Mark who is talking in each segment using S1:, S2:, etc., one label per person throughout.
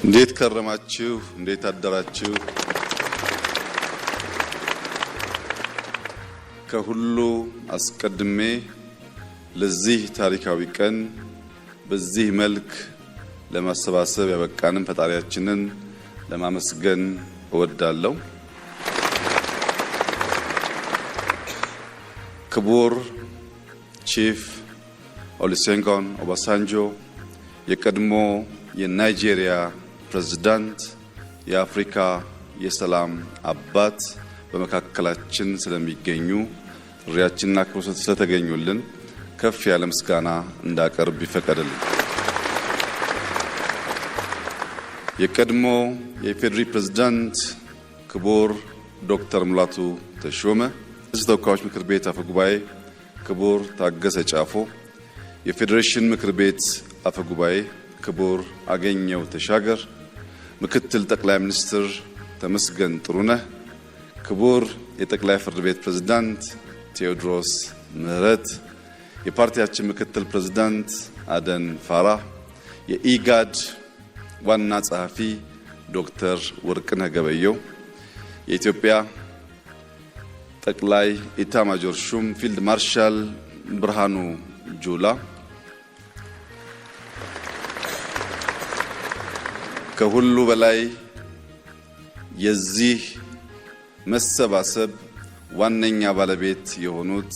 S1: እንዴት ከረማችሁ? እንዴት አደራችሁ? ከሁሉ አስቀድሜ ለዚህ ታሪካዊ ቀን በዚህ መልክ ለማሰባሰብ ያበቃንን ፈጣሪያችንን ለማመስገን እወዳለሁ። ክቡር ቺፍ ኦሉሴጉን ኦባሳንጆ የቀድሞ የናይጄሪያ ፕሬዝዳንት፣ የአፍሪካ የሰላም አባት በመካከላችን ስለሚገኙ ጥሪያችንና አክብሮት ስለተገኙልን ከፍ ያለ ምስጋና እንዳቀርብ ይፈቀድልኝ። የቀድሞ የኢፌዴሪ ፕሬዝዳንት ክቡር ዶክተር ሙላቱ ተሾመ፣ የሕዝብ ተወካዮች ምክር ቤት አፈ ጉባኤ ክቡር ታገሰ ጫፎ፣ የፌዴሬሽን ምክር ቤት አፈ ጉባኤ ክቡር አገኘው ተሻገር፣ ምክትል ጠቅላይ ሚኒስትር ተመስገን ጥሩነህ፣ ክቡር የጠቅላይ ፍርድ ቤት ፕሬዝዳንት ቴዎድሮስ ምህረት፣ የፓርቲያችን ምክትል ፕሬዝዳንት አደን ፋራህ፣ የኢጋድ ዋና ጸሐፊ ዶክተር ወርቅነህ ገበየሁ፣ የኢትዮጵያ ጠቅላይ ኢታማጆር ሹም ፊልድ ማርሻል ብርሃኑ ጁላ፣ ከሁሉ በላይ የዚህ መሰባሰብ ዋነኛ ባለቤት የሆኑት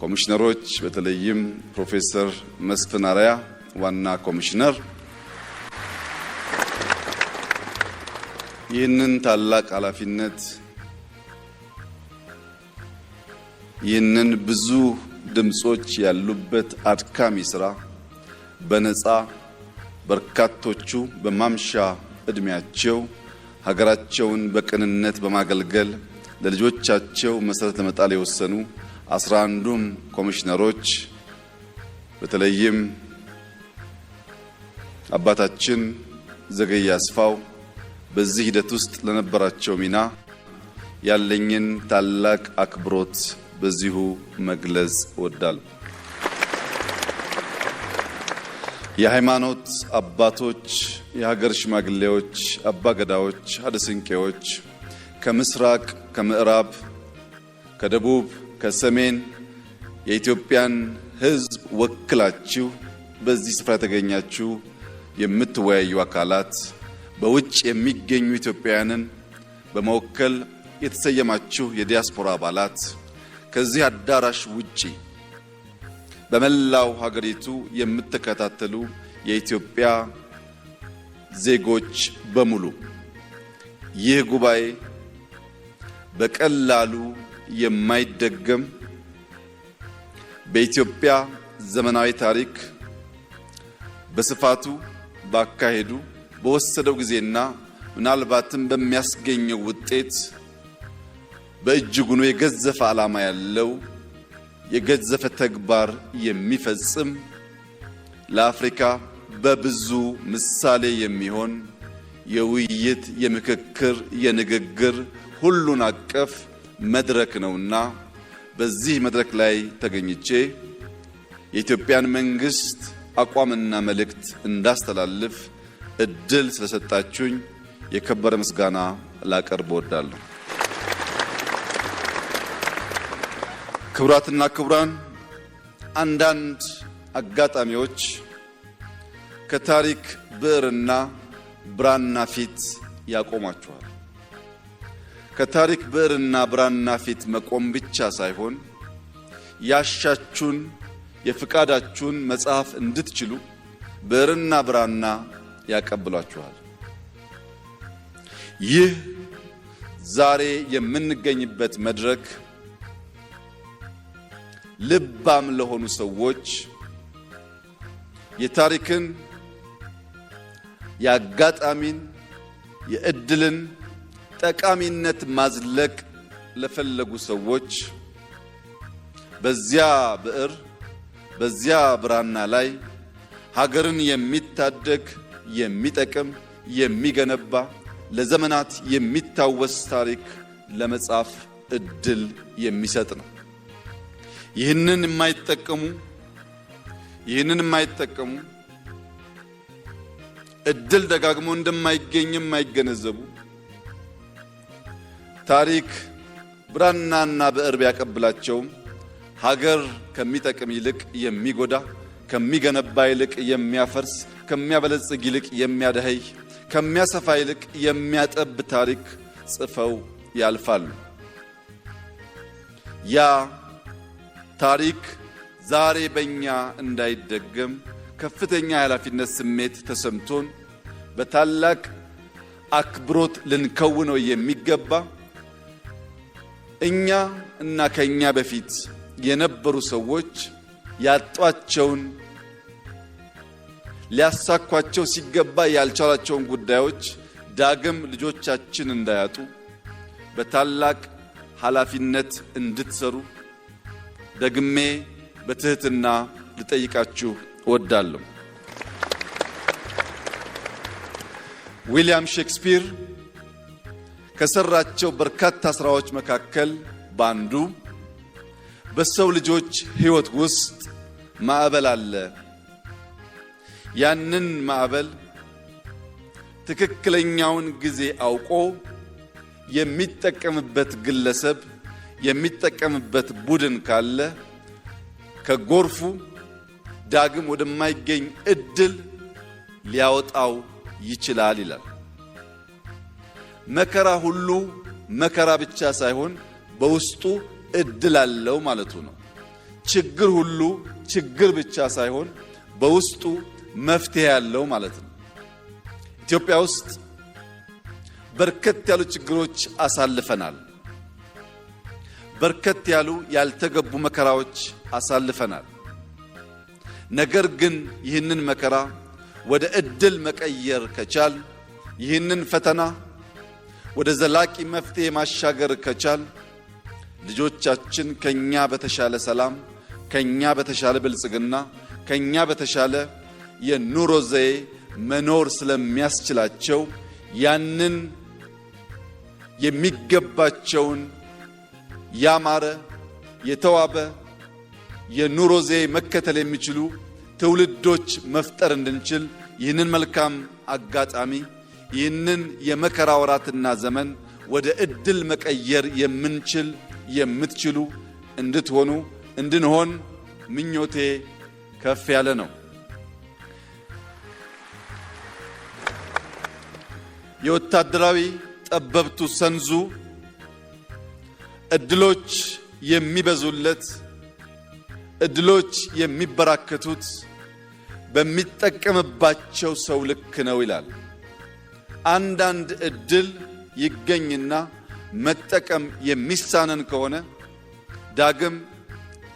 S1: ኮሚሽነሮች፣ በተለይም ፕሮፌሰር መስፍን አርአያ ዋና ኮሚሽነር፣ ይህንን ታላቅ ኃላፊነት ይህንን ብዙ ድምጾች ያሉበት አድካሚ ስራ በነፃ በርካቶቹ በማምሻ እድሜያቸው ሀገራቸውን በቅንነት በማገልገል ለልጆቻቸው መሰረት ለመጣል የወሰኑ 11ዱም ኮሚሽነሮች በተለይም አባታችን ዘገየ አስፋው በዚህ ሂደት ውስጥ ለነበራቸው ሚና ያለኝን ታላቅ አክብሮት በዚሁ መግለጽ እወዳለሁ። የሃይማኖት አባቶች፣ የሀገር ሽማግሌዎች፣ አባገዳዎች፣ ሀደስንቄዎች ከምስራቅ፣ ከምዕራብ፣ ከደቡብ፣ ከሰሜን የኢትዮጵያን ሕዝብ ወክላችሁ በዚህ ስፍራ የተገኛችሁ የምትወያዩ አካላት፣ በውጭ የሚገኙ ኢትዮጵያውያንን በመወከል የተሰየማችሁ የዲያስፖራ አባላት፣ ከዚህ አዳራሽ ውጪ በመላው ሀገሪቱ የምትከታተሉ የኢትዮጵያ ዜጎች በሙሉ ይህ ጉባኤ በቀላሉ የማይደገም በኢትዮጵያ ዘመናዊ ታሪክ በስፋቱ፣ ባካሄዱ፣ በወሰደው ጊዜና ምናልባትም በሚያስገኘው ውጤት በእጅጉኑ የገዘፈ ዓላማ ያለው የገዘፈ ተግባር የሚፈጽም ለአፍሪካ በብዙ ምሳሌ የሚሆን የውይይት፣ የምክክር፣ የንግግር ሁሉን አቀፍ መድረክ ነውና በዚህ መድረክ ላይ ተገኝቼ የኢትዮጵያን መንግስት አቋምና መልእክት እንዳስተላልፍ እድል ስለሰጣችሁኝ የከበረ ምስጋና ላቀርብ እወዳለሁ። ክቡራትና ክቡራን፣ አንዳንድ አጋጣሚዎች ከታሪክ ብዕርና ብራና ፊት ያቆማችኋል። ከታሪክ ብዕርና ብራና ፊት መቆም ብቻ ሳይሆን ያሻችሁን የፍቃዳችሁን መጽሐፍ እንድትችሉ ብዕርና ብራና ያቀብሏችኋል። ይህ ዛሬ የምንገኝበት መድረክ ልባም ለሆኑ ሰዎች የታሪክን፣ የአጋጣሚን፣ የእድልን ጠቃሚነት ማዝለቅ ለፈለጉ ሰዎች በዚያ ብዕር በዚያ ብራና ላይ ሀገርን የሚታደግ የሚጠቅም የሚገነባ ለዘመናት የሚታወስ ታሪክ ለመጻፍ እድል የሚሰጥ ነው። ይህንን የማይጠቀሙ እድል ደጋግሞ እንደማይገኝም አይገነዘቡ። ታሪክ ብራናና ብዕር ቢያቀብላቸውም ሀገር ከሚጠቅም ይልቅ የሚጎዳ፣ ከሚገነባ ይልቅ የሚያፈርስ፣ ከሚያበለጽግ ይልቅ የሚያደኸይ፣ ከሚያሰፋ ይልቅ የሚያጠብ ታሪክ ጽፈው ያልፋሉ። ያ ታሪክ ዛሬ በእኛ እንዳይደገም ከፍተኛ የኃላፊነት ስሜት ተሰምቶን በታላቅ አክብሮት ልንከውነው የሚገባ እኛ እና ከኛ በፊት የነበሩ ሰዎች ያጧቸውን ሊያሳኳቸው ሲገባ ያልቻላቸውን ጉዳዮች ዳግም ልጆቻችን እንዳያጡ በታላቅ ኃላፊነት እንድትሰሩ ደግሜ በትህትና ልጠይቃችሁ እወዳለሁ። ዊሊያም ሼክስፒር ከሰራቸው በርካታ ስራዎች መካከል ባንዱ በሰው ልጆች ሕይወት ውስጥ ማዕበል አለ፣ ያንን ማዕበል ትክክለኛውን ጊዜ አውቆ የሚጠቀምበት ግለሰብ የሚጠቀምበት ቡድን ካለ ከጎርፉ ዳግም ወደማይገኝ እድል ሊያወጣው ይችላል ይላል። መከራ ሁሉ መከራ ብቻ ሳይሆን በውስጡ እድል አለው ማለቱ ነው። ችግር ሁሉ ችግር ብቻ ሳይሆን በውስጡ መፍትሄ ያለው ማለት ነው። ኢትዮጵያ ውስጥ በርከት ያሉ ችግሮች አሳልፈናል። በርከት ያሉ ያልተገቡ መከራዎች አሳልፈናል። ነገር ግን ይህንን መከራ ወደ እድል መቀየር ከቻል፣ ይህንን ፈተና ወደ ዘላቂ መፍትሄ ማሻገር ከቻል ልጆቻችን ከኛ በተሻለ ሰላም፣ ከኛ በተሻለ ብልጽግና፣ ከኛ በተሻለ የኑሮ ዘዬ መኖር ስለሚያስችላቸው ያንን የሚገባቸውን ያማረ የተዋበ የኑሮ ዘዬ መከተል የሚችሉ ትውልዶች መፍጠር እንድንችል ይህንን መልካም አጋጣሚ ይህንን የመከራ ወራትና ዘመን ወደ እድል መቀየር የምንችል የምትችሉ እንድትሆኑ እንድንሆን ምኞቴ ከፍ ያለ ነው። የወታደራዊ ጠበብቱ ሰንዙ እድሎች የሚበዙለት እድሎች የሚበራከቱት በሚጠቀምባቸው ሰው ልክ ነው ይላል። አንዳንድ እድል ይገኝና መጠቀም የሚሳነን ከሆነ ዳግም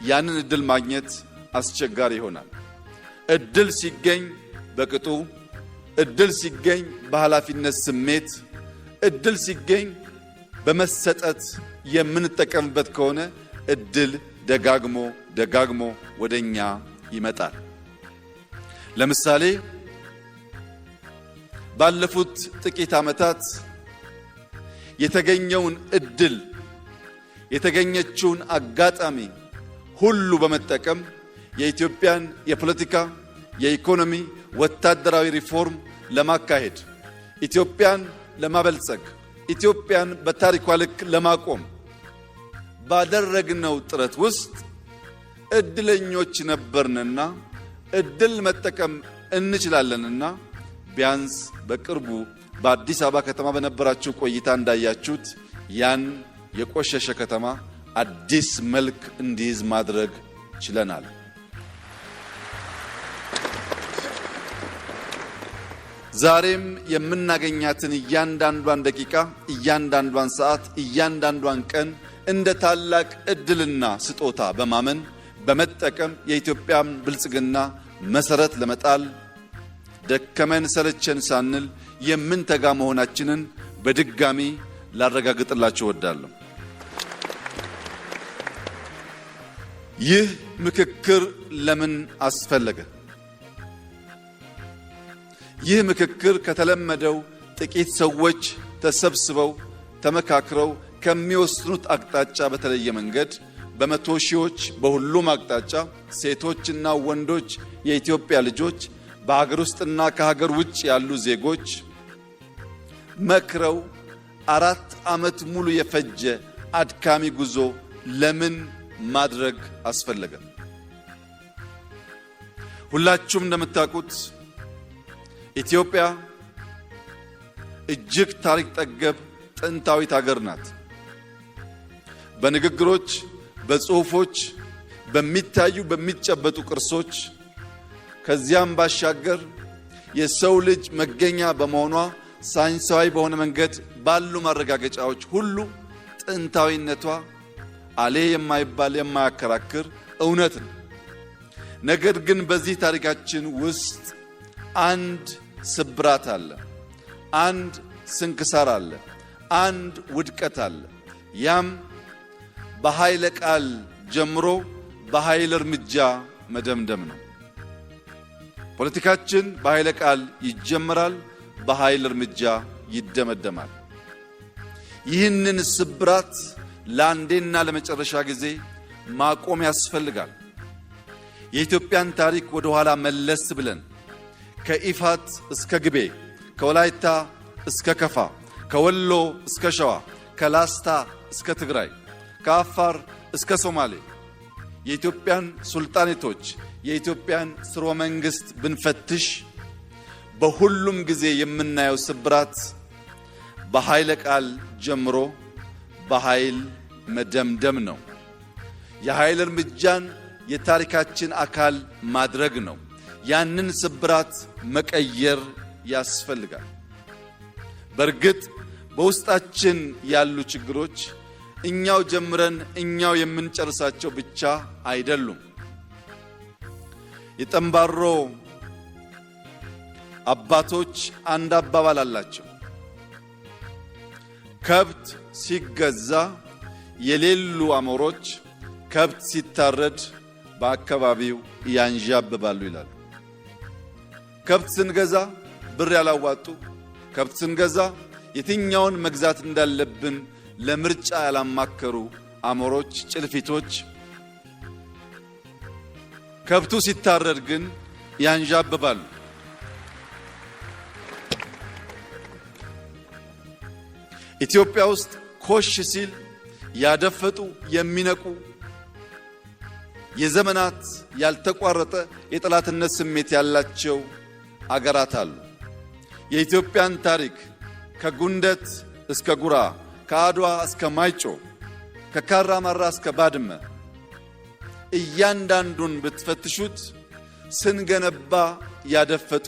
S1: ያንን እድል ማግኘት አስቸጋሪ ይሆናል። እድል ሲገኝ በቅጡ፣ እድል ሲገኝ በኃላፊነት ስሜት፣ እድል ሲገኝ በመሰጠት የምንጠቀምበት ከሆነ እድል ደጋግሞ ደጋግሞ ወደኛ ይመጣል። ለምሳሌ ባለፉት ጥቂት ዓመታት የተገኘውን እድል የተገኘችውን አጋጣሚ ሁሉ በመጠቀም የኢትዮጵያን የፖለቲካ፣ የኢኮኖሚ፣ ወታደራዊ ሪፎርም ለማካሄድ ኢትዮጵያን ለማበልጸግ ኢትዮጵያን በታሪኳ ልክ ለማቆም ባደረግነው ጥረት ውስጥ እድለኞች ነበርንና እድል መጠቀም እንችላለንና ቢያንስ በቅርቡ በአዲስ አበባ ከተማ በነበራችሁ ቆይታ እንዳያችሁት ያን የቆሸሸ ከተማ አዲስ መልክ እንዲይዝ ማድረግ ችለናል። ዛሬም የምናገኛትን እያንዳንዷን ደቂቃ፣ እያንዳንዷን ሰዓት፣ እያንዳንዷን ቀን እንደ ታላቅ እድልና ስጦታ በማመን በመጠቀም የኢትዮጵያን ብልጽግና መሰረት ለመጣል ደከመን ሰለቸን ሳንል የምንተጋ መሆናችንን በድጋሚ ላረጋግጥላችሁ እወዳለሁ። ይህ ምክክር ለምን አስፈለገ? ይህ ምክክር ከተለመደው ጥቂት ሰዎች ተሰብስበው ተመካክረው ከሚወስኑት አቅጣጫ በተለየ መንገድ በመቶ ሺዎች በሁሉም አቅጣጫ ሴቶችና ወንዶች የኢትዮጵያ ልጆች በሀገር ውስጥና ከሀገር ውጭ ያሉ ዜጎች መክረው 4 ዓመት ሙሉ የፈጀ አድካሚ ጉዞ ለምን ማድረግ አስፈለገ? ሁላችሁም እንደምታውቁት ኢትዮጵያ እጅግ ታሪክ ጠገብ ጥንታዊት ሀገር ናት። በንግግሮች፣ በጽሁፎች፣ በሚታዩ በሚጨበጡ ቅርሶች ከዚያም ባሻገር የሰው ልጅ መገኛ በመሆኗ ሳይንሳዊ በሆነ መንገድ ባሉ ማረጋገጫዎች ሁሉ ጥንታዊነቷ አሌ የማይባል የማያከራክር እውነት ነው። ነገር ግን በዚህ ታሪካችን ውስጥ አንድ ስብራት አለ፣ አንድ ስንክሳር አለ፣ አንድ ውድቀት አለ። ያም በኃይለ ቃል ጀምሮ በኃይል እርምጃ መደምደም ነው። ፖለቲካችን በኃይለ ቃል ይጀምራል፣ በኃይል እርምጃ ይደመደማል። ይህንን ስብራት ለአንዴና ለመጨረሻ ጊዜ ማቆም ያስፈልጋል። የኢትዮጵያን ታሪክ ወደ ኋላ መለስ ብለን ከኢፋት እስከ ግቤ፣ ከወላይታ እስከ ከፋ፣ ከወሎ እስከ ሸዋ፣ ከላስታ እስከ ትግራይ፣ ከአፋር እስከ ሶማሌ የኢትዮጵያን ሱልጣኔቶች፣ የኢትዮጵያን ስርወ መንግስት ብንፈትሽ በሁሉም ጊዜ የምናየው ስብራት በኃይለ ቃል ጀምሮ በኃይል መደምደም ነው። የኃይል እርምጃን የታሪካችን አካል ማድረግ ነው። ያንን ስብራት መቀየር ያስፈልጋል። በእርግጥ በውስጣችን ያሉ ችግሮች እኛው ጀምረን እኛው የምንጨርሳቸው ብቻ አይደሉም። የጠንባሮ አባቶች አንድ አባባል አላቸው። ከብት ሲገዛ የሌሉ አሞሮች ከብት ሲታረድ በአካባቢው ያንዣብባሉ ይላሉ። ከብት ስንገዛ ብር ያላዋጡ፣ ከብት ስንገዛ የትኛውን መግዛት እንዳለብን ለምርጫ ያላማከሩ አሞሮች፣ ጭልፊቶች ከብቱ ሲታረድ ግን ያንዣብባሉ። ኢትዮጵያ ውስጥ ኮሽ ሲል ያደፈጡ የሚነቁ የዘመናት ያልተቋረጠ የጠላትነት ስሜት ያላቸው አገራት አሉ። የኢትዮጵያን ታሪክ ከጉንደት እስከ ጉራ፣ ከአድዋ እስከ ማይጮ፣ ከካራ ማራ እስከ ባድመ እያንዳንዱን ብትፈትሹት ስንገነባ ያደፈጡ፣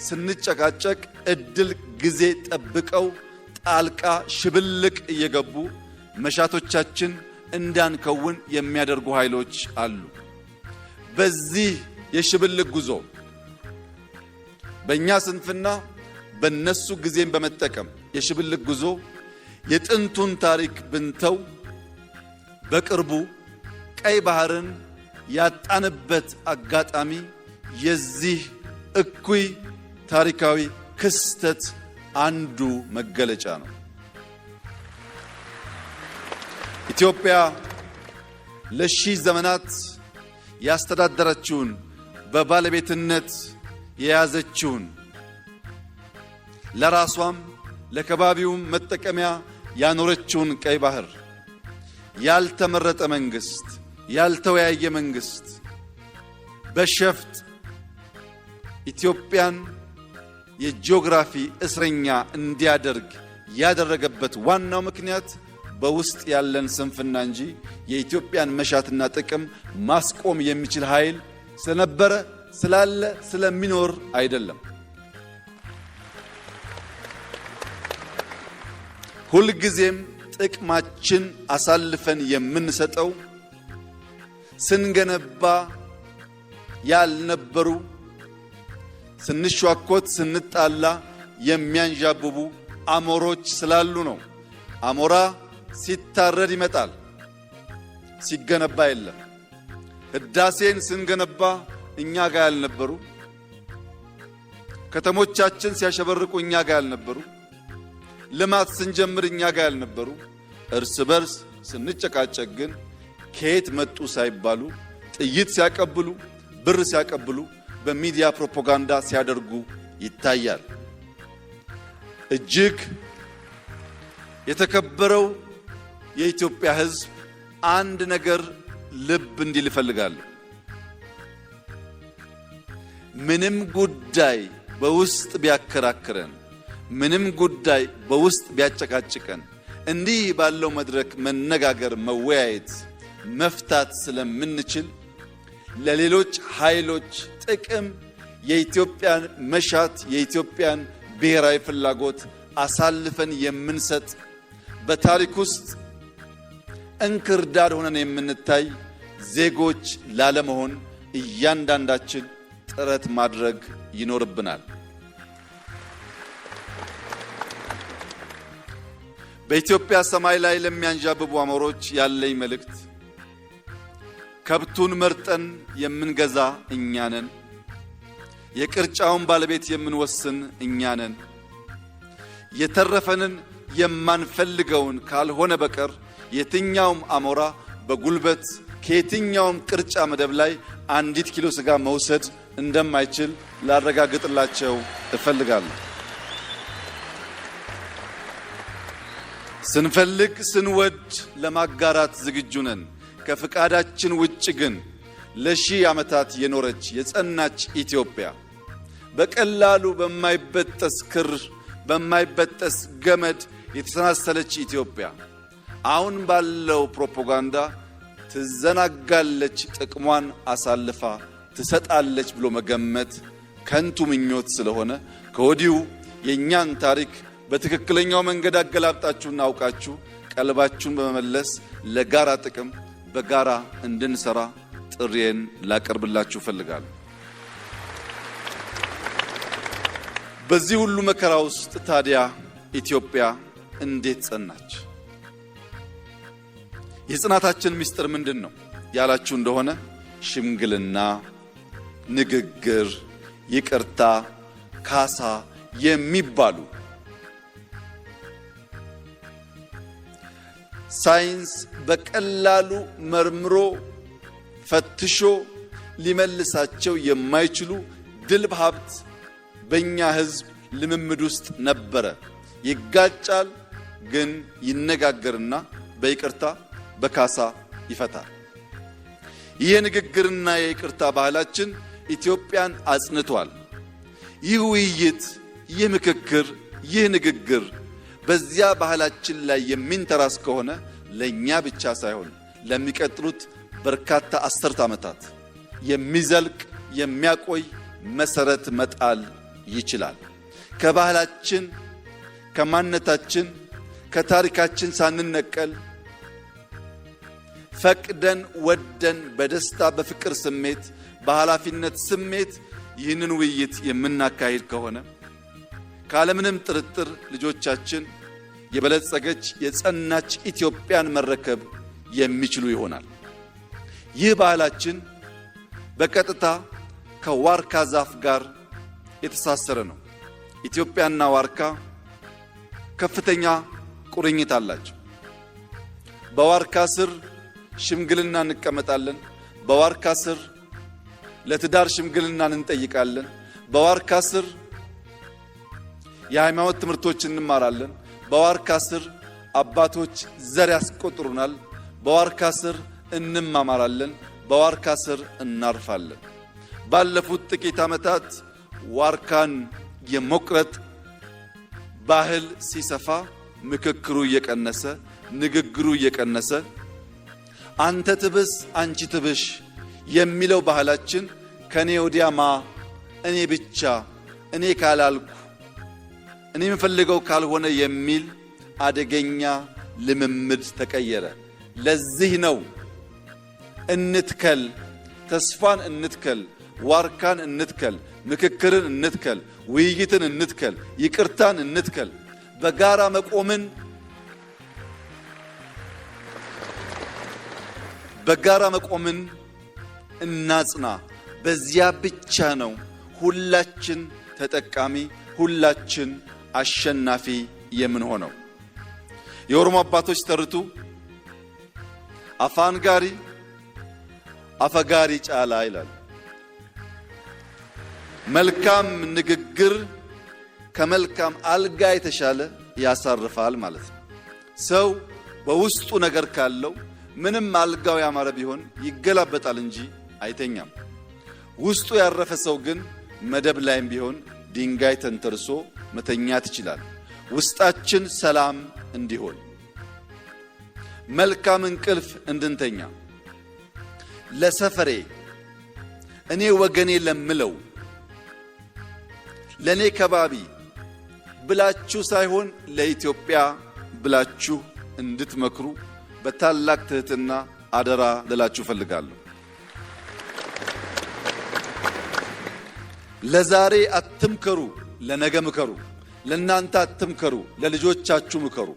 S1: ስንጨቃጨቅ እድል ጊዜ ጠብቀው ጣልቃ ሽብልቅ እየገቡ መሻቶቻችን እንዳንከውን የሚያደርጉ ኃይሎች አሉ። በዚህ የሽብልቅ ጉዞ በእኛ ስንፍና በነሱ ጊዜን በመጠቀም የሽብልቅ ጉዞ የጥንቱን ታሪክ ብንተው በቅርቡ ቀይ ባህርን ያጣንበት አጋጣሚ የዚህ እኩይ ታሪካዊ ክስተት አንዱ መገለጫ ነው። ኢትዮጵያ ለሺህ ዘመናት ያስተዳደረችውን በባለቤትነት የያዘችውን ለራሷም ለከባቢውም መጠቀሚያ ያኖረችውን ቀይ ባህር ያልተመረጠ መንግስት፣ ያልተወያየ መንግስት በሸፍጥ ኢትዮጵያን የጂኦግራፊ እስረኛ እንዲያደርግ ያደረገበት ዋናው ምክንያት በውስጥ ያለን ስንፍና እንጂ የኢትዮጵያን መሻትና ጥቅም ማስቆም የሚችል ኃይል ስለነበረ ስላለ ስለሚኖር አይደለም። ሁልጊዜም ጥቅማችን አሳልፈን የምንሰጠው ስንገነባ ያልነበሩ፣ ስንሿኮት ስንጣላ የሚያንዣብቡ አሞሮች ስላሉ ነው። አሞራ ሲታረድ ይመጣል፣ ሲገነባ የለም። ህዳሴን ስንገነባ እኛ ጋር ያልነበሩ፣ ከተሞቻችን ሲያሸበርቁ እኛ ጋር ያልነበሩ፣ ልማት ስንጀምር እኛ ጋር ያልነበሩ፣ እርስ በርስ ስንጨቃጨቅ ግን ከየት መጡ ሳይባሉ ጥይት ሲያቀብሉ፣ ብር ሲያቀብሉ፣ በሚዲያ ፕሮፓጋንዳ ሲያደርጉ ይታያል። እጅግ የተከበረው የኢትዮጵያ ሕዝብ አንድ ነገር ልብ እንዲል እፈልጋለሁ። ምንም ጉዳይ በውስጥ ቢያከራክረን፣ ምንም ጉዳይ በውስጥ ቢያጨቃጭቀን እንዲህ ባለው መድረክ መነጋገር፣ መወያየት፣ መፍታት ስለምንችል ለሌሎች ኃይሎች ጥቅም የኢትዮጵያን መሻት የኢትዮጵያን ብሔራዊ ፍላጎት አሳልፈን የምንሰጥ በታሪክ ውስጥ እንክርዳድ ሆነን የምንታይ ዜጎች ላለመሆን እያንዳንዳችን ጥረት ማድረግ ይኖርብናል። በኢትዮጵያ ሰማይ ላይ ለሚያንዣብቡ አሞሮች ያለኝ መልእክት ከብቱን መርጠን የምንገዛ እኛ ነን። የቅርጫውን ባለቤት የምንወስን እኛ ነን። የተረፈንን የማንፈልገውን ካልሆነ በቀር የትኛውም አሞራ በጉልበት ከየትኛውም ቅርጫ መደብ ላይ አንዲት ኪሎ ስጋ መውሰድ እንደማይችል ላረጋግጥላቸው እፈልጋለሁ። ስንፈልግ ስንወድ ለማጋራት ዝግጁ ነን። ከፍቃዳችን ውጭ ግን ለሺህ ዓመታት የኖረች የጸናች ኢትዮጵያ በቀላሉ በማይበጠስ ክር በማይበጠስ ገመድ የተሰናሰለች ኢትዮጵያ አሁን ባለው ፕሮፓጋንዳ ትዘናጋለች፣ ጥቅሟን አሳልፋ ትሰጣለች ብሎ መገመት ከንቱ ምኞት ስለሆነ ከወዲሁ የኛን ታሪክ በትክክለኛው መንገድ አገላብጣችሁና አውቃችሁ ቀልባችሁን በመመለስ ለጋራ ጥቅም በጋራ እንድንሰራ ጥሪዬን ላቀርብላችሁ ፈልጋለሁ። በዚህ ሁሉ መከራ ውስጥ ታዲያ ኢትዮጵያ እንዴት ጸናች? የጽናታችን ምስጢር ምንድን ነው ያላችሁ እንደሆነ ሽምግልና፣ ንግግር፣ ይቅርታ፣ ካሳ የሚባሉ ሳይንስ በቀላሉ መርምሮ ፈትሾ ሊመልሳቸው የማይችሉ ድልብ ሀብት በእኛ ሕዝብ ልምምድ ውስጥ ነበረ። ይጋጫል፣ ግን ይነጋገርና በይቅርታ በካሳ ይፈታል። ይህ ንግግርና የይቅርታ ባህላችን ኢትዮጵያን አጽንቷል። ይህ ውይይት፣ ይህ ምክክር፣ ይህ ንግግር በዚያ ባህላችን ላይ የሚንተራስ ከሆነ ለኛ ብቻ ሳይሆን ለሚቀጥሉት በርካታ አስርት ዓመታት የሚዘልቅ የሚያቆይ መሰረት መጣል ይችላል። ከባህላችን፣ ከማንነታችን፣ ከታሪካችን ሳንነቀል ፈቅደን ወደን በደስታ በፍቅር ስሜት በኃላፊነት ስሜት ይህንን ውይይት የምናካሂድ ከሆነ ካለምንም ጥርጥር ልጆቻችን የበለጸገች የጸናች ኢትዮጵያን መረከብ የሚችሉ ይሆናል። ይህ ባህላችን በቀጥታ ከዋርካ ዛፍ ጋር የተሳሰረ ነው። ኢትዮጵያና ዋርካ ከፍተኛ ቁርኝት አላቸው። በዋርካ ስር ሽምግልና እንቀመጣለን። በዋርካ ስር ለትዳር ሽምግልናን እንጠይቃለን። በዋርካ ስር የሃይማኖት ትምህርቶችን እንማራለን። በዋርካ ስር አባቶች ዘር ያስቆጥሩናል። በዋርካ ስር እንማማራለን። በዋርካ ስር እናርፋለን። ባለፉት ጥቂት ዓመታት ዋርካን የመቁረጥ ባህል ሲሰፋ ምክክሩ እየቀነሰ ንግግሩ እየቀነሰ አንተ ትብስ አንቺ ትብሽ የሚለው ባህላችን ከኔ ወዲያማ እኔ ብቻ እኔ ካላልኩ እኔ የምፈልገው ካልሆነ የሚል አደገኛ ልምምድ ተቀየረ። ለዚህ ነው እንትከል፣ ተስፋን እንትከል፣ ዋርካን እንትከል፣ ምክክርን እንትከል፣ ውይይትን እንትከል፣ ይቅርታን እንትከል፣ በጋራ መቆምን እናጽና። በዚያ ብቻ ነው ሁላችን ተጠቃሚ፣ ሁላችን አሸናፊ የምንሆነው። የኦሮሞ አባቶች ተርቱ አፋን ጋሪ አፈጋሪ ጫላ ይላል። መልካም ንግግር ከመልካም አልጋ የተሻለ ያሳርፋል ማለት ነው። ሰው በውስጡ ነገር ካለው ምንም አልጋው ያማረ ቢሆን ይገላበጣል እንጂ አይተኛም። ውስጡ ያረፈ ሰው ግን መደብ ላይም ቢሆን ድንጋይ ተንተርሶ መተኛት ይችላል። ውስጣችን ሰላም እንዲሆን መልካም እንቅልፍ እንድንተኛ ለሰፈሬ እኔ ወገኔ ለምለው ለኔ ከባቢ ብላችሁ ሳይሆን ለኢትዮጵያ ብላችሁ እንድትመክሩ በታላቅ ትህትና አደራ ልላችሁ ፈልጋለሁ። ለዛሬ አትምከሩ፣ ለነገ ምከሩ። ለናንተ አትምከሩ፣ ለልጆቻችሁ ምከሩ።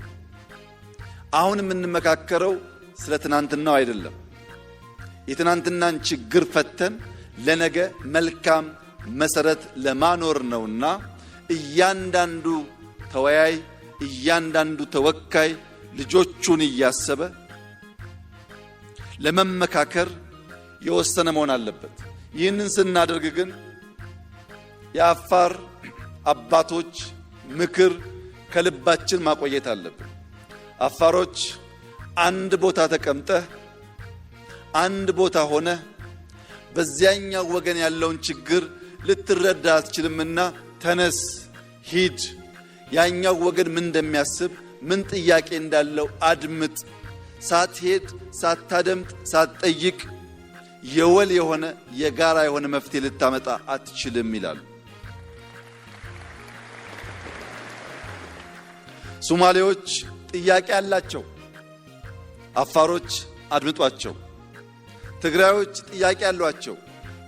S1: አሁን የምንመካከረው ስለ ትናንትናው አይደለም። የትናንትናን ችግር ፈተን ለነገ መልካም መሰረት ለማኖር ነውና እያንዳንዱ ተወያይ እያንዳንዱ ተወካይ ልጆቹን እያሰበ ለመመካከር የወሰነ መሆን አለበት። ይህንን ስናደርግ ግን የአፋር አባቶች ምክር ከልባችን ማቆየት አለብን። አፋሮች አንድ ቦታ ተቀምጠህ አንድ ቦታ ሆነ በዚያኛው ወገን ያለውን ችግር ልትረዳ አትችልምና ተነስ፣ ሂድ፣ ያኛው ወገን ምን እንደሚያስብ ምን ጥያቄ እንዳለው አድምጥ። ሳትሄድ ሳታደምጥ ሳትጠይቅ የወል የሆነ የጋራ የሆነ መፍትሄ ልታመጣ አትችልም ይላሉ። ሶማሌዎች ጥያቄ አላቸው፣ አፋሮች አድምጧቸው። ትግራዮች ጥያቄ አሏቸው፣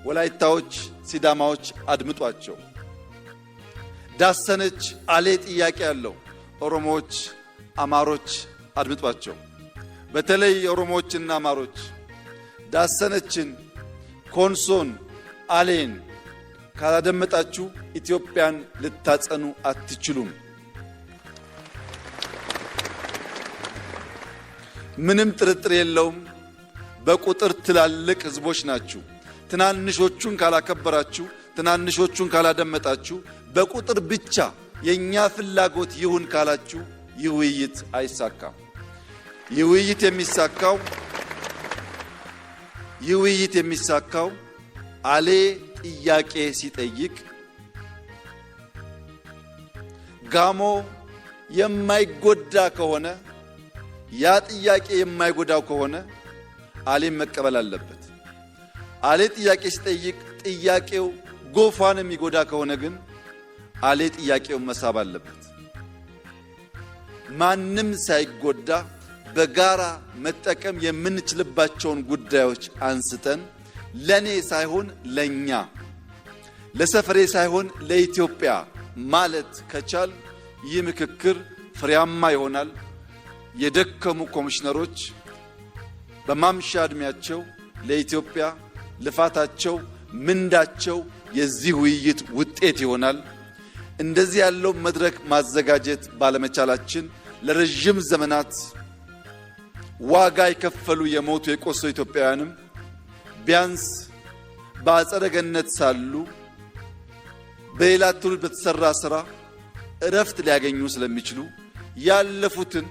S1: ወላይታዎች ሲዳማዎች አድምጧቸው። ዳሰነች አሌ ጥያቄ ያለው ኦሮሞዎች አማሮች አድምጧቸው። በተለይ ኦሮሞዎችና አማሮች ዳሰነችን ኮንሶን አሌን ካላደመጣችሁ ኢትዮጵያን ልታጸኑ አትችሉም። ምንም ጥርጥር የለውም። በቁጥር ትላልቅ ህዝቦች ናችሁ። ትናንሾቹን ካላከበራችሁ ትናንሾቹን ካላደመጣችሁ በቁጥር ብቻ የኛ ፍላጎት ይሁን ካላችሁ ይህ ውይይት አይሳካም። ይህ ውይይት የሚሳካው አሌ ጥያቄ ሲጠይቅ ጋሞ የማይጎዳ ከሆነ ያ ጥያቄ የማይጎዳው ከሆነ አሌም መቀበል አለበት። አሌ ጥያቄ ሲጠይቅ ጥያቄው ጎፋን የሚጎዳ ከሆነ ግን አሌ ጥያቄውን መሳብ አለበት። ማንም ሳይጎዳ በጋራ መጠቀም የምንችልባቸውን ጉዳዮች አንስተን ለኔ ሳይሆን ለኛ፣ ለሰፈሬ ሳይሆን ለኢትዮጵያ ማለት ከቻል ይህ ምክክር ፍሬያማ ይሆናል። የደከሙ ኮሚሽነሮች በማምሻ ዕድሜያቸው ለኢትዮጵያ ልፋታቸው ምንዳቸው የዚህ ውይይት ውጤት ይሆናል። እንደዚህ ያለው መድረክ ማዘጋጀት ባለመቻላችን ለረጅም ዘመናት ዋጋ የከፈሉ የሞቱ የቆሰሉ ኢትዮጵያውያንም ቢያንስ በአጸደ ገነት ሳሉ በሌላ ትውልድ በተሰራ ስራ እረፍት ሊያገኙ ስለሚችሉ ያለፉትን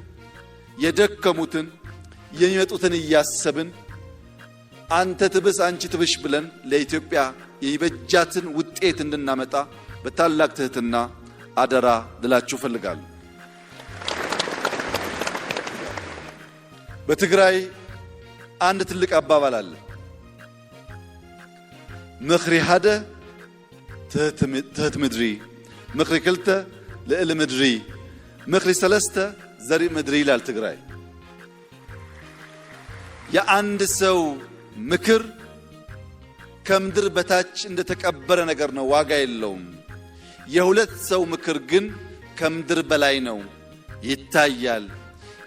S1: የደከሙትን የሚመጡትን እያሰብን አንተ ትብስ አንቺ ትብሽ ብለን ለኢትዮጵያ የይበጃትን ውጤት እንድናመጣ በታላቅ ትህትና አደራ ልላችሁ ፈልጋለሁ። በትግራይ አንድ ትልቅ አባባል አለ። ምኽሪ ሓደ ትህት ምድሪ፣ ምኽሪ ክልተ ልዕሊ ምድሪ፣ ምኽሪ ሰለስተ ዘሪእ ምድሪ ይላል ትግራይ። የአንድ ሰው ምክር ከምድር በታች እንደተቀበረ ነገር ነው፣ ዋጋ የለውም። የሁለት ሰው ምክር ግን ከምድር በላይ ነው፣ ይታያል።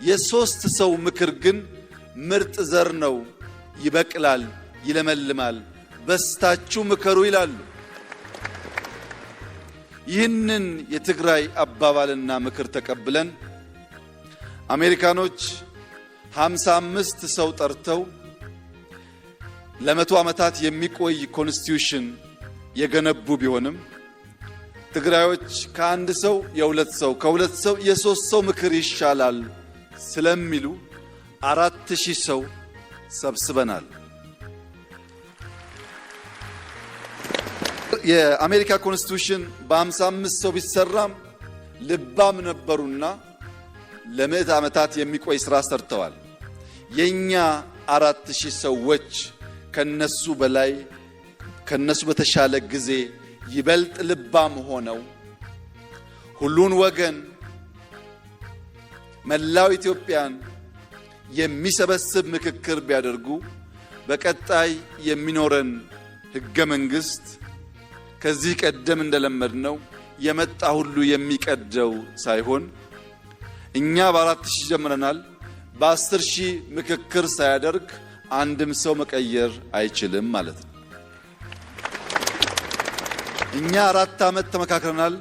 S1: የሶስት ሰው ምክር ግን ምርጥ ዘር ነው፣ ይበቅላል፣ ይለመልማል። በስታችሁ ምከሩ ይላሉ። ይህንን የትግራይ አባባልና ምክር ተቀብለን አሜሪካኖች 55 ሰው ጠርተው ለ100 ዓመታት የሚቆይ ኮንስቲቱሽን የገነቡ ቢሆንም ትግራዮች ከአንድ ሰው የሁለት ሰው ከሁለት ሰው የሶስት ሰው ምክር ይሻላል ስለሚሉ 4000 ሰው ሰብስበናል። የአሜሪካ ኮንስቲቱሽን በ55 ሰው ቢሰራም ልባም ነበሩና ለምዕት ዓመታት የሚቆይ ሥራ ሰርተዋል። የኛ 4000 ሰዎች ከነሱ በላይ ከነሱ በተሻለ ጊዜ ይበልጥ ልባም ሆነው ሁሉን ወገን መላው ኢትዮጵያን የሚሰበስብ ምክክር ቢያደርጉ በቀጣይ የሚኖረን ሕገ መንግሥት ከዚህ ቀደም እንደለመድነው የመጣ ሁሉ የሚቀደው ሳይሆን እኛ በ4000 ጀምረናል። በ10000 ምክክር ሳያደርግ አንድም ሰው መቀየር አይችልም ማለት ነው። እኛ 4 ዓመት ተመካክረናል።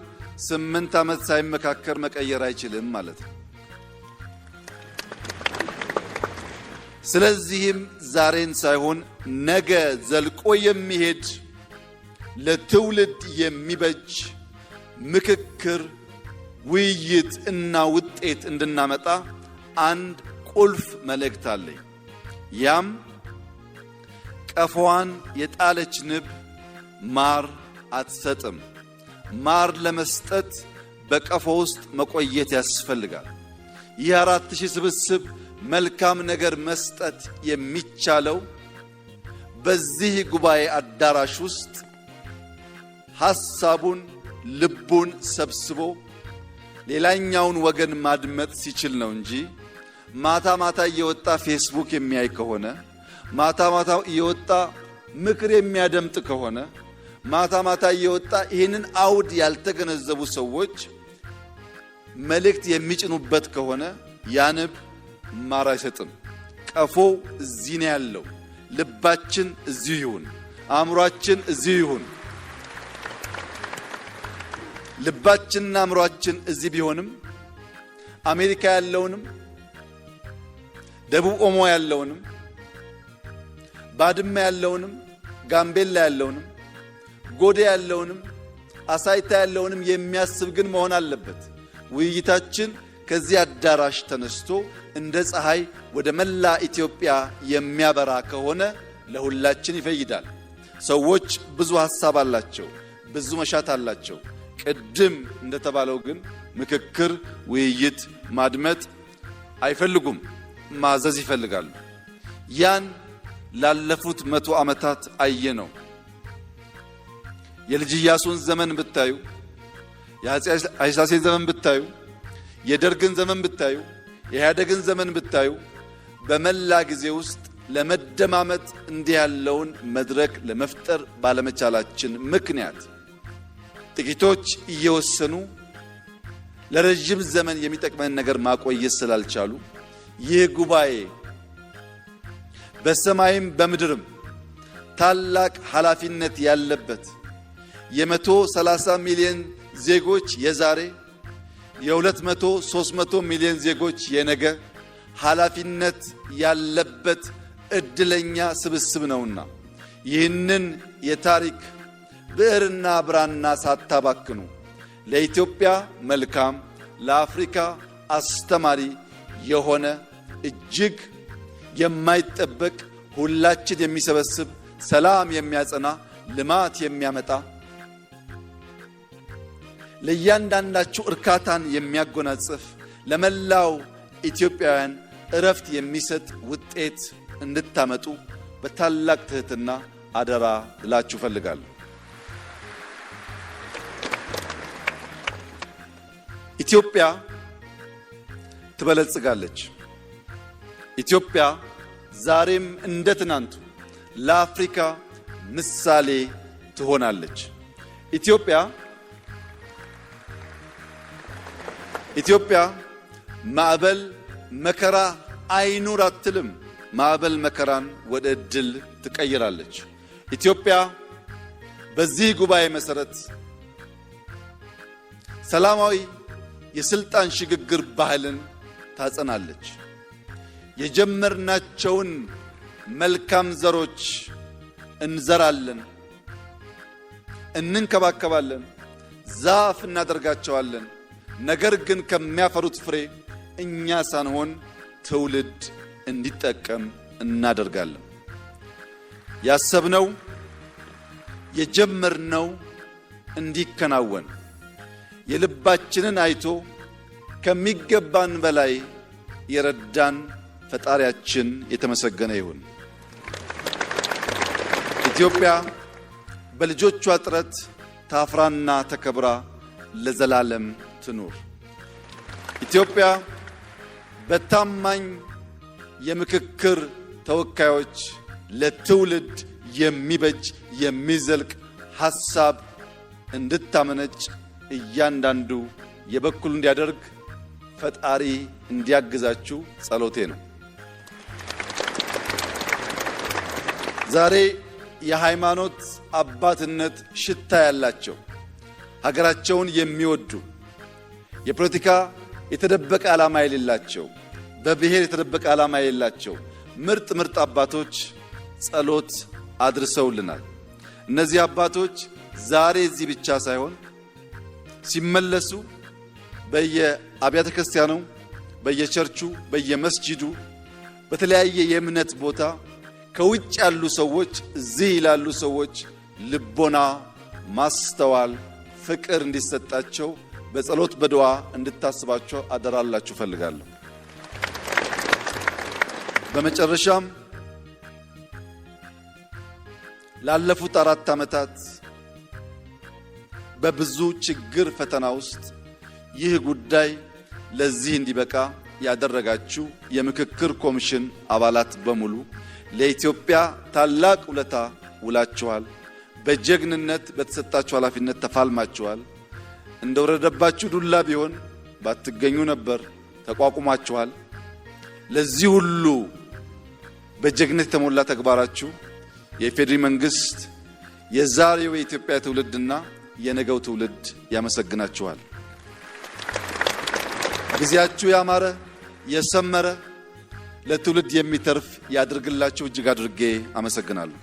S1: 8 ዓመት ሳይመካከር መቀየር አይችልም ማለት ነው። ስለዚህም ዛሬን ሳይሆን ነገ ዘልቆ የሚሄድ ለትውልድ የሚበጅ ምክክር፣ ውይይት እና ውጤት እንድናመጣ አንድ ቁልፍ መልእክት አለኝ። ያም ቀፎዋን የጣለች ንብ ማር አትሰጥም። ማር ለመስጠት በቀፎ ውስጥ መቆየት ያስፈልጋል። ይህ 4000 ስብስብ መልካም ነገር መስጠት የሚቻለው በዚህ ጉባኤ አዳራሽ ውስጥ ሐሳቡን ልቡን ሰብስቦ ሌላኛውን ወገን ማድመጥ ሲችል ነው እንጂ ማታ ማታ እየወጣ ፌስቡክ የሚያይ ከሆነ ማታ ማታ እየወጣ ምክር የሚያደምጥ ከሆነ ማታ ማታ እየወጣ ይህንን አውድ ያልተገነዘቡ ሰዎች መልእክት የሚጭኑበት ከሆነ ያንብ ማር አይሰጥም። ቀፎ እዚህ ነው ያለው። ልባችን እዚሁ ይሁን፣ አእምሯችን እዚሁ ይሁን። ልባችንና አእምሯችን እዚህ ቢሆንም አሜሪካ ያለውንም ደቡብ ኦሞ ያለውንም ባድመ ያለውንም ጋምቤላ ያለውንም ጎዴ ያለውንም አሳይታ ያለውንም የሚያስብ ግን መሆን አለበት። ውይይታችን ከዚህ አዳራሽ ተነስቶ እንደ ፀሐይ ወደ መላ ኢትዮጵያ የሚያበራ ከሆነ ለሁላችን ይፈይዳል። ሰዎች ብዙ ሐሳብ አላቸው፣ ብዙ መሻት አላቸው። ቅድም እንደተባለው ግን ምክክር፣ ውይይት፣ ማድመጥ አይፈልጉም፣ ማዘዝ ይፈልጋሉ። ያን ላለፉት 100 ዓመታት አየነው። የልጅ ኢያሱን ዘመን ብታዩ፣ የአፄ ኃይለ ሥላሴን ዘመን ብታዩ፣ የደርግን ዘመን ብታዩ፣ የኢህአዴግን ዘመን ብታዩ በመላ ጊዜ ውስጥ ለመደማመጥ እንዲህ ያለውን መድረክ ለመፍጠር ባለመቻላችን ምክንያት ጥቂቶች እየወሰኑ ለረጅም ዘመን የሚጠቅመን ነገር ማቆየት ስላልቻሉ ይህ ጉባኤ በሰማይም በምድርም ታላቅ ኃላፊነት ያለበት የ130 ሚሊዮን ዜጎች የዛሬ የ200-300 ሚሊዮን ዜጎች የነገ ኃላፊነት ያለበት እድለኛ ስብስብ ነውና ይህንን የታሪክ ብዕርና ብራና ሳታባክኑ ለኢትዮጵያ መልካም ለአፍሪካ አስተማሪ የሆነ እጅግ የማይጠበቅ ሁላችን የሚሰበስብ ሰላም የሚያጸና ልማት የሚያመጣ ለእያንዳንዳችሁ እርካታን የሚያጎናጽፍ ለመላው ኢትዮጵያውያን እረፍት የሚሰጥ ውጤት እንድታመጡ በታላቅ ትህትና አደራ ልላችሁ ፈልጋለሁ። ኢትዮጵያ ትበለጽጋለች። ኢትዮጵያ ዛሬም እንደ ትናንቱ ለአፍሪካ ምሳሌ ትሆናለች። ኢትዮጵያ ማዕበል መከራ አይኑር አትልም። ማዕበል መከራን ወደ ዕድል ትቀይራለች። ኢትዮጵያ በዚህ ጉባኤ መሰረት ሰላማዊ የስልጣን ሽግግር ባህልን ታጸናለች። የጀመርናቸውን መልካም ዘሮች እንዘራለን። እንንከባከባለን፣ ዛፍ እናደርጋቸዋለን። ነገር ግን ከሚያፈሩት ፍሬ እኛ ሳንሆን ትውልድ እንዲጠቀም እናደርጋለን። ያሰብነው የጀመርነው እንዲከናወን የልባችንን አይቶ ከሚገባን በላይ የረዳን ፈጣሪያችን የተመሰገነ ይሁን። ኢትዮጵያ በልጆቿ ጥረት ታፍራና ተከብራ ለዘላለም ትኑር። ኢትዮጵያ በታማኝ የምክክር ተወካዮች ለትውልድ የሚበጅ የሚዘልቅ ሐሳብ እንድታመነጭ እያንዳንዱ የበኩሉ እንዲያደርግ ፈጣሪ እንዲያግዛችሁ ጸሎቴ ነው። ዛሬ የሃይማኖት አባትነት ሽታ ያላቸው ሀገራቸውን የሚወዱ የፖለቲካ የተደበቀ ዓላማ የሌላቸው በብሔር የተደበቀ ዓላማ የሌላቸው ምርጥ አባቶች ጸሎት አድርሰውልናል። እነዚህ አባቶች ዛሬ እዚህ ብቻ ሳይሆን ሲመለሱ በየአብያተ ክርስቲያኑ፣ በየቸርቹ፣ በየመስጂዱ፣ በተለያየ የእምነት ቦታ ከውጭ ያሉ ሰዎች እዚህ ይላሉ ሰዎች ልቦና፣ ማስተዋል፣ ፍቅር እንዲሰጣቸው በጸሎት በዱዓ እንድታስባቸው አደራላችሁ ፈልጋለሁ። በመጨረሻም ላለፉት 4 ዓመታት በብዙ ችግር ፈተና ውስጥ ይህ ጉዳይ ለዚህ እንዲበቃ ያደረጋችሁ የምክክር ኮሚሽን አባላት በሙሉ ለኢትዮጵያ ታላቅ ውለታ ውላችኋል። በጀግንነት በተሰጣችሁ ኃላፊነት ተፋልማችኋል። እንደወረደባችሁ ዱላ ቢሆን ባትገኙ ነበር፣ ተቋቁማችኋል። ለዚህ ሁሉ በጀግነት የተሞላ ተግባራችሁ የኢፌዴሪ መንግስት፣ የዛሬው የኢትዮጵያ ትውልድና የነገው ትውልድ ያመሰግናችኋል። ጊዜያችሁ ያማረ የሰመረ ለትውልድ የሚተርፍ ያድርግላችሁ። እጅግ አድርጌ አመሰግናለሁ።